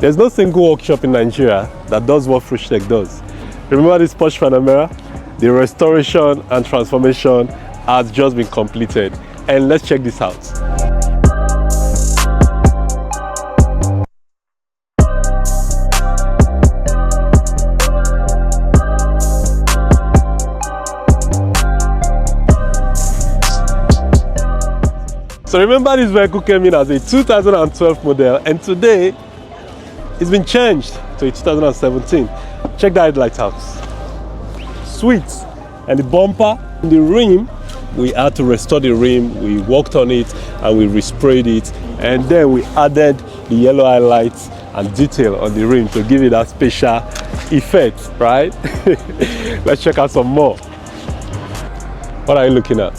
There's no single workshop in Nigeria that does what Froshtech does. Remember this Porsche Panamera? The restoration and transformation has just been completed. And let's check this out. So remember, this vehicle came in as a 2012 model, and today it's been changed to a 2017. Check the headlights out. Sweet. And the bumper, the rim, we had to restore the rim. We worked on it and we resprayed it, and then we added the yellow highlights and detail on the rim to give it that special effect, right? Let's check out some more. What are you looking at?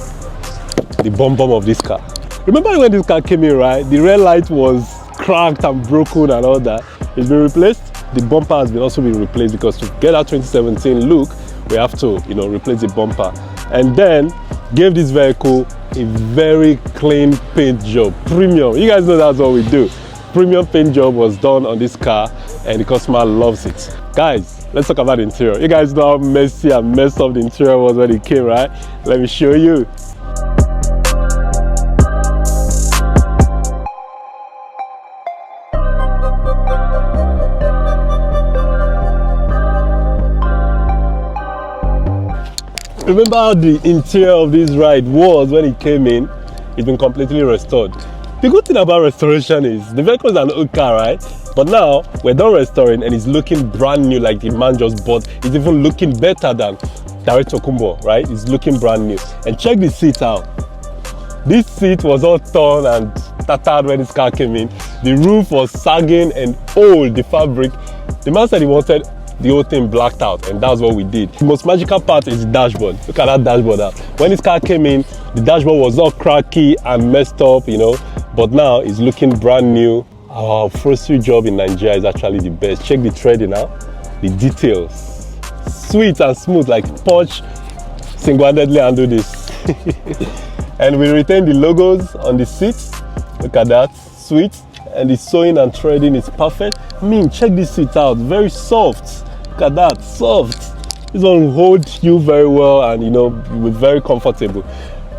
The bum of this car. Remember when this car came in, right? The rear light was cracked and broken and all that. It's been replaced. The bumper has also been replaced, because to get that 2017 look, we have to, replace the bumper. And then gave this vehicle a very clean paint job, premium. You guys know that's what we do. Premium paint job was done on this car, and the customer loves it. Guys, let's talk about the interior. You guys know how messy and messed up the interior was when it came, right? Let me show you. Remember how the interior of this ride was when it came in? It's been completely restored. The good thing about restoration is the vehicle is an old car, right? But now we're done restoring and it's looking brand new, like the man just bought. It's even looking better than Director Kumbo, right? It's looking brand new. And check the seat out. This seat was all torn and tattered when this car came in. The roof was sagging and old, the fabric. The man said he wanted the whole thing blacked out, and that's what we did. The most magical part is the dashboard. Look at that dashboard out. When this car came in, the dashboard was all cracky and messed up, but now it's looking brand new. Our upholstery job in Nigeria is actually the best. Check the threading out, the details. Sweet and smooth, like Porsche single-handedly handle this. And we retain the logos on the seats. Look at that, sweet. And the sewing and threading is perfect. Check this seat out, very soft. Look at that, soft. This one will hold you very well, and you'll be very comfortable.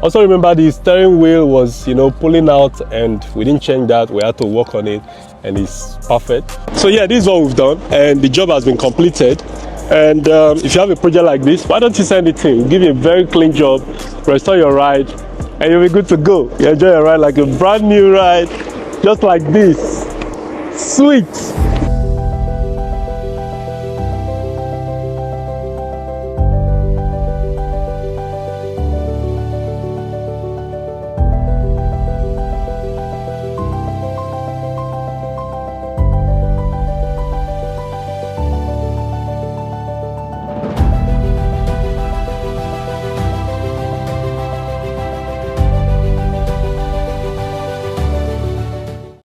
Also remember, the steering wheel was pulling out, and we didn't change that. We had to work on it, and it's perfect. So yeah, this is what we've done, and the job has been completed. And if you have a project like this, why don't you send it in? We'll give you a very clean job, restore your ride, and you'll be good to go. You enjoy your ride like a brand new ride, just like this. Sweet.